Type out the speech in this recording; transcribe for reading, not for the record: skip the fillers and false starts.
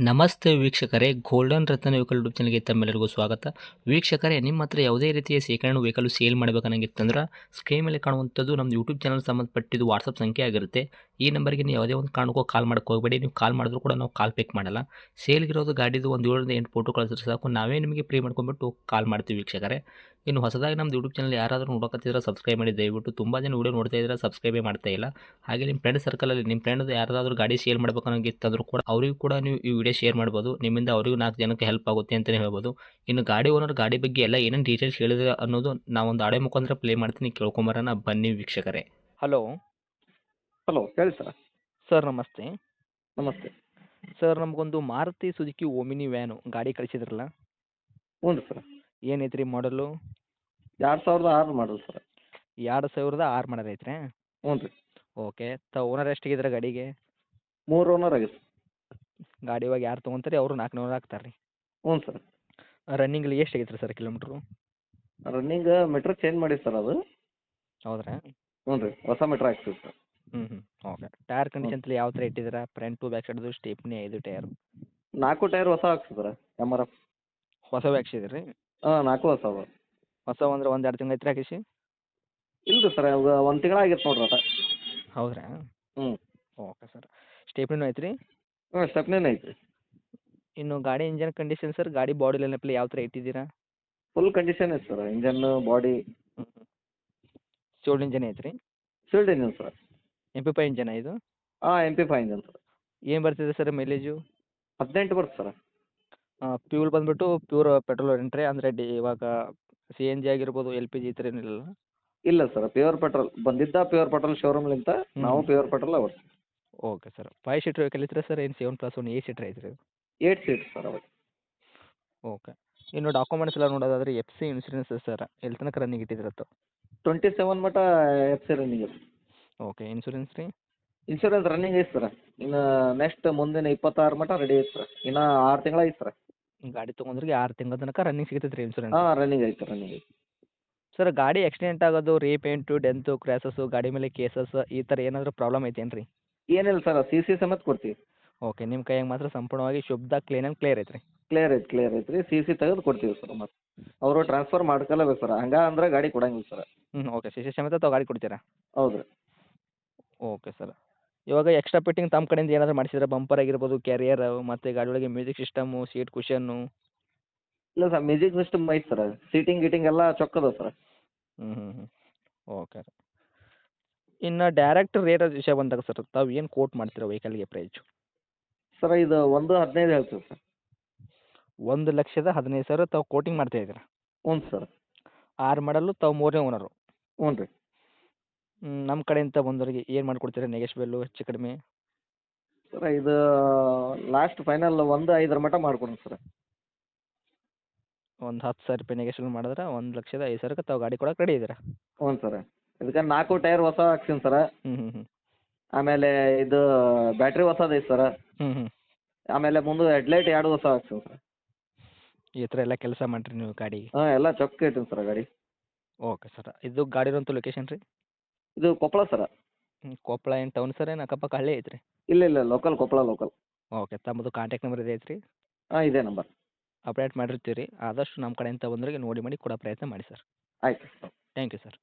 ನಮಸ್ತೆ ವೀಕ್ಷಕರೇ, ಗೋಲ್ಡನ್ ರತ್ನ vehicle YouTube ಚಾನಲ್ಗೆ ತಮ್ಮೆಲ್ಲರಿಗೂ ಸ್ವಾಗತ. ವೀಕ್ಷಕರೇ, ನಿಮ್ಮ ಹತ್ರ ಯಾವುದೇ ರೀತಿಯ ಶೇಖರಣೆ ವೆಹಿಕಲ್ ಸೇಲ್ ಮಾಡಬೇಕನ್ನಂಗಿತ್ತಂದ್ರೆ ಸ್ಕ್ರೀನ್ ಮೇಲೆ ಕಾಣುವಂಥದ್ದು ನಮ್ಮ ಯೂಟ್ಯೂಬ್ ಚಾನಲ್ ಸಂಬಂಧಪಟ್ಟಿದ್ದು ವಾಟ್ಸಪ್ ಸಂಖ್ಯೆ ಆಗಿರುತ್ತೆ. ಈ ನಂಬರ್ಗೆ ನೀವು ಯಾವುದೇ ಒಂದು ಕಾರಣಕ್ಕೂ ಕಾಲ್ ಮಾಡಕ್ಕೆ ಹೋಗಬೇಡಿ. ನೀವು ಕಾಲ್ ಮಾಡಿದ್ರು ಕೂಡ ನಾವು ಕಾಲ್ ಪಿಕ್ ಮಾಡಲ್ಲ. ಸೇಲ್ಗಿರೋದು ಗಾಡಿದು ಒಂದು 7ರಿಂದ 8 ಫೋಟೋ ಕಳಿಸಿದ್ರೆ ಸಾಕು, ನಾವೇ ನಿಮಗೆ ಪ್ರೀ ಮಾಡ್ಕೊಂಡ್ಬಿಟ್ಟು ಕಾಲ್ ಮಾಡ್ತೀವಿ ವೀಕ್ಷಕರೇ. ಇನ್ನು ಹೊಸದಾಗಿ ನಮ್ಮದು ಯೂಟ್ಯೂಬ್ ಚಾನಲ್ ಯಾರಾದರೂ ನೋಡಕತ್ತಿದ್ರೆ ಸಬ್ಸ್ಕ್ರೈಬ್ ಮಾಡಿ ದಯವಿಟ್ಟು. ತುಂಬ ಜನ ವೀಡಿಯೋ ನೋಡ್ತಾ ಇದ್ದಾರೆ, ಸಬ್ಸ್ಕ್ರೈಬೇ ಮಾಡ್ತಾ ಇಲ್ಲ. ಹಾಗೆ ನಿಮ್ಮ ಫ್ರೆಂಡ್ ಸರ್ಕಲಲ್ಲಿ ನಿಮ್ಮ ಫ್ರೆಂಡ್ ಯಾರಾದರೂ ಗಾಡಿ ಸೇಲ್ ಮಾಡ್ಬೇಕನ್ನೋಂಗಿತ್ತಂದ್ರೂ ಕೂಡ ಅವರಿಗೂ ಕೂಡ ನೀವು ಈ ವಿಡಿಯೋ ಶೇರ್ ಮಾಡ್ಬೋದು. ನಿಮ್ಮಿಂದ ಅವರಿಗೂ 4 ಜನಕ್ಕೆ ಹೆಲ್ಪ್ ಆಗುತ್ತೆ ಅಂತಲೇ ಹೇಳ್ಬೋದು. ಇನ್ನು ಗಾಡಿ ಓನರ್ ಗಾಡಿ ಬಗ್ಗೆ ಎಲ್ಲ ಏನೇನು ಡೀಟೇಲ್ಸ್ ಹೇಳಿದ್ರೆ ಅನ್ನೋದು ನಾವೊಂದು ಆಡಿಯೋ ಮುಖಾಂತರ ಪ್ಲೇ ಮಾಡ್ತೀನಿ, ಕೇಳ್ಕೊಂಬರೋಣ ಬನ್ನಿ ವೀಕ್ಷಕರೇ. ಹಲೋ ಹಲೋ ಹೇಳಿ ಸರ್. ಸರ್, ನಮಸ್ತೆ. ನಮಸ್ತೆ. ಸರ್, ನಮಗೊಂದು ಮಾರುತಿ ಸುಜುಕಿ ಓಮಿನಿ ವ್ಯಾನು ಗಾಡಿ ಕಳಿಸಿದ್ರಲ್ಲ, ಹ್ಞೂ ರೀ ಸರ್. ಏನೈತ್ರಿ ಮಾಡಲು? 2006 ಮಾಡಲ್ ಸರ್. 2006 ಮಾಡಲ್ ಐತ್ರಿ? ಹ್ಞೂ ರೀ. ಓಕೆ. ಓನರ್ ಎಷ್ಟಿಗಿದ್ರೆ ಗಾಡಿಗೆ? 3 ಓನರ್ ಆಗೈತೆ ಸರ್. ಗಾಡಿ ಇವಾಗ ಯಾರು ತೊಗೊಂತಾರೆ ಅವರು 400 ಹಾಕ್ತಾರೆ ರೀ. ಹ್ಞೂ ಸರ್. ರನ್ನಿಂಗಲ್ಲಿ ಎಷ್ಟು ಆಗೈತೆ sir kilometre? Running meter change ಮಾಡಿ ಸರ್ ಅದು. ಹೌದ್ರಾ? ಹ್ಞೂ ರೀ, ಹೊಸ ಮೀಟ್ರ್ ಹಾಕ್ತೀವಿ ಸರ್. ಓಕೆ. ಟೈರ್ ಕಂಡೀಷನ್ ಯಾವ ಥರ ಇಟ್ಟಿದ್ದೀರಾ? ಫ್ರಂಟು ಬ್ಯಾಕ್ ಸೈಡ್ದು ಸ್ಟೇಪ್ನಿ 5 ಟೈರು? 4 ಟೈರ್ ಹೊಸ ಹಾಕ್ಸಿದ್ರೆ MRF. ಹೊಸವು ಹಾಕ್ಸಿದ್ರಿ ರೀ? ಹಾಂ, 4 ಹೊಸವು. ಹೊಸವು ಅಂದ್ರೆ 1-2 ತಿಂಗಳು ಐತ್ರಿ ಹಾಕಿಸಿ? ಇಲ್ಲ ರೀ ಸರ್, ಇವಾಗ 1 ತಿಂಗಳು ಆಗಿತ್ತು ನೋಡ್ರಿ ಅದ. ಹೌದ್ರಾ? ಹ್ಞೂ. Okay sir. ಸ್ಟೇಪ್ನಿನೂ ಐತ್ರಿ? ಹ್ಞೂ, ಸ್ಟೆಪ್ನಿನೇ ಐತಿ. ಇನ್ನು ಗಾಡಿ ಇಂಜನ್ ಕಂಡೀಷನ್ ಸರ್, ಗಾಡಿ ಬಾಡಿ ಲೈನಪ್ಪಲ್ಲಿ ಯಾವ ಥರ ಇಟ್ಟಿದ್ದೀರಾ? ಫುಲ್ ಕಂಡೀಷನ್ ಐತೆ sir, engine body. Sold engine ಐತ್ರಿ? Sealed engine sir. MP5 engine ಇದು? ಹಾಂ, MP5 ಇಂಜನ್ ಸರ್. ಏನು ಬರ್ತಿದೆ ಸರ್ ಮೈಲೇಜು? 18 ಬರುತ್ತೆ ಸರ್. ಫ್ಯೂಲ್ ಬಂದುಬಿಟ್ಟು ಪ್ಯೂರ್ ಪೆಟ್ರೋಲ್ ಎಂಟ್ರಿ ಅಂದರೆ ಇವಾಗ CNG ಆಗಿರ್ಬೋದು, LPG ಈ ಥರ ಏನಿಲ್ಲ? ಇಲ್ಲ ಸರ್, ಪ್ಯೂರ್ ಪೆಟ್ರೋಲ್ ಬಂದಿದ್ದ, ಪ್ಯೂರ್ ಪೆಟ್ರೋಲ್ ಶೋರೂಮ್ಲಿಂದ ನಾವು ಪ್ಯೂರ್ ಪೆಟ್ರೋಲ್ ಅವತ್ತು. Okay sir. 5 ಸೀಟ್ರ್ ವೆಹಿಕಲ್ ಇತ್ತು ಸರ್, ಏನು 7+1 8 ಸೀಟ್ರ್ ಐತ್ರಿ? 8 ಸೀಟ್ ಸರ್ ಅವತ್ತು. ಓಕೆ. ಇನ್ನು ಡಾಕ್ಯುಮೆಂಟ್ಸ್ ಎಲ್ಲ ನೋಡೋದಾದ್ರೆ FC ಇನ್ಸೂರೆನ್ಸ್ ಸರ್ ಎಲ್ಲಿ ತನಕ ರನ್ನಿಂಗ್ ಇಟ್ಟಿದ್ರತ್ತು? 27 ಮಟ FC ರನ್ನಿಂಗ್ ಇದೆ. ಓಕೆ. ಇನ್ಸೂರೆನ್ಸ್ ರೀ? ಇನ್ಶೂರೆನ್ಸ್ ರನ್ನಿಂಗ್ ಐತೆ ಸರ್. ಇನ್ನು ನೆಕ್ಸ್ಟ್ ಮುಂದಿನ 26 ಮಟ ರೆಡಿ ಐತೆ ಸರ್. ಇನ್ನು 6 ತಿಂಗಳು ಐತೆ ಸರ್. ಗಾಡಿ ತೊಗೊಂಡ್ರಿಗೆ 6 ತಿಂಗಳ ತನಕ ರನ್ನಿಂಗ್ ಸಿಗ್ತೈತೆ ರೀ ಇನ್ಸೂರೆನ್ಸ್? ಹಾಂ, ರನ್ನಿಂಗ್ ಐತೆ ರನ್ನಿಂಗ್ ಐತೆ. ಸರ್, ಗಾಡಿ ಆಕ್ಸಿಡೆಂಟ್ ಆಗೋದು, ರೀಪೇಂಟು, ಡೆಂತು, ಕ್ರ್ಯಾಸಸ್ಸು, ಗಾಡಿ ಮೇಲೆ ಕೇಸಸ್ ಈ ಥರ ಏನಾದರೂ ಪ್ರಾಬ್ಲಮ್ ಐತೇನು ರೀ? ಏನಿಲ್ಲ ಸರ್, CC ಸಮೇತ ಕೊಡ್ತೀವಿ. ಓಕೆ. ನಿಮ್ಮ ಕೈಯಾಗ ಮಾತ್ರ ಸಂಪೂರ್ಣವಾಗಿ ಶುದ್ಧ ಕ್ಲೀನ್ ಆ್ಯಂಡ್ ಕ್ಲಿಯರ್ ಐತ್ರಿ? ಕ್ಲಿಯರ್ ಐತೆ ರೀ. CC ತೆಗೆದು ಕೊಡ್ತೀವಿ ಸರ್. ಮತ್ತು ಅವರು ಟ್ರಾನ್ಸ್ಫರ್ ಮಾಡ್ಕೊಲೇಬೇಕು ಸರ್, ಹಂಗೆ ಅಂದ್ರೆ ಗಾಡಿ ಕೊಡಂಗಿಲ್ಲ ಸರ್. ಓಕೆ. CC ಸಮೇತ ತಾವು ಗಾಡಿ ಕೊಡ್ತೀರಾ? ಹೌದು ರೀ. Okay sir. ಇವಾಗ ಎಕ್ಸ್ಟ್ರಾ ಫಿಟ್ಟಿಂಗ್ ತಮ್ಮ ಕಡೆಯಿಂದ ಏನಾದರೂ ಮಾಡಿಸಿದ್ರೆ, ಬಂಪರ್ ಆಗಿರ್ಬೋದು, ಕ್ಯಾರಿಯರ್ ಮತ್ತು ಗಾಡಿ ಒಳಗೆ ಮ್ಯೂಸಿಕ್ ಸಿಸ್ಟಮು, ಸೀಟ್ ಕುಷನ್ನು? ಇಲ್ಲ ಸರ್, ಮ್ಯೂಸಿಕ್ ಸಿಸ್ಟಮ್ ಐತೆ ಸರ್. ಸೀಟಿಂಗ್ ಗೀಟಿಂಗ್ ಎಲ್ಲ ಚೊಕ್ಕದ ಸರ್. ಓಕೆ. ಇನ್ನು ಡೈರೆಕ್ಟ್ ರೇಟ್ ವಿಷಯ ಬಂದಾಗ ಸರ್, ತಾವು ಏನು ಕೋಟ್ ಮಾಡ್ತೀರಾ ವೆಹಿಕಲ್ಗೆ ಪ್ರೈಸು? ಸರ್, ಇದು 1.15 ಹೇಳ್ತೀವಿ ಸರ್. 1,15,000 ತಾವು ಕೋಟಿಂಗ್ ಮಾಡ್ತಾ ಇದ್ದೀರಾ? ಹ್ಞೂ ಸರ್. 6 ಮಾಡಲು ತಾವು 3ನೇ ಓನರು? ಹ್ಞೂ ರೀ. ನಮ್ಮ ಕಡೆಯಿಂದ ಬಂದವರಿಗೆ ಏನು ಮಾಡಿಕೊಡ್ತೀರಾ ನೆಗೆಶ್ಬೆಲ್ಲು ಹೆಚ್ಚು ಕಡಿಮೆ? ಸರ್, ಇದು ಲಾಸ್ಟ್ ಫೈನಲ್ 1.5 ಮಟ ಮಾಡ್ಕೊಡಿ ಸರ್. ಒಂದು 10,000 ರೂಪಾಯಿ ನೆಗೆಶ್ಬಲ್ ಮಾಡಿದ್ರೆ 1,05,000ಕ್ಕೆ ತಾವು ಗಾಡಿ ಕೊಡಕ್ಕೆ ರೆಡಿ ಇದ್ದೀರಾ? ಹ್ಞೂ ಸರ್. ಇದಕ್ಕೆ 4 ಟೈರ್ ಹೊಸ ಹಾಕ್ಸೀನಿ ಸರ. ಆಮೇಲೆ ಇದು ಬ್ಯಾಟ್ರಿ ಹೊಸದು ಐತೆ ಸರ. ಆಮೇಲೆ ಮುಂದೆ ಹೆಡ್ಲೈಟ್ 2 ಹೊಸ ಹಾಕ್ಸೀನಿ ಸರ್. ಈ ಥರ ಎಲ್ಲ ಕೆಲಸ ಮಾಡಿರಿ ನೀವು ಗಾಡಿಗೆ? ಹಾಂ, ಎಲ್ಲ ಚೊಕ್ಕ ಇಟ್ಟೀನಿ ಸರ್ ಗಾಡಿ. Okay sir. ಇದು ಗಾಡಿ ಇರೋಂಥ ಲೊಕೇಶನ್ ರೀ? ಇದು ಕೊಪ್ಪಳ ಸರ. ಕೊಪ್ಪಳ ಏನು ಟೌನ್ ಸರ್, ಏನು ಅಕ್ಕಪಕ್ಕ ಹಳ್ಳಿ ಐತ್ರಿ? ಇಲ್ಲ ಲೋಕಲ್, ಕೊಪ್ಪಳ ಲೋಕಲ್. ಓಕೆ. ತಮ್ಮದು ಕಾಂಟ್ಯಾಕ್ಟ್ ನಂಬರ್ ಇದೆ ಐತ್ರಿ? ಹಾಂ, ಇದೇ ನಂಬರ್. ಅಪ್ಡೇಟ್ ಮಾಡಿರ್ತೀವಿ ರೀ. ಆದಷ್ಟು ನಮ್ಮ ಕಡೆಯಿಂದ ಬಂದವರಿಗೆ ನೋಡಿ ಮಾಡಿ ಕೊಡೋ ಪ್ರಯತ್ನ ಮಾಡಿ ಸರ್. ಆಯ್ತು ಸರ್. Thank you sir.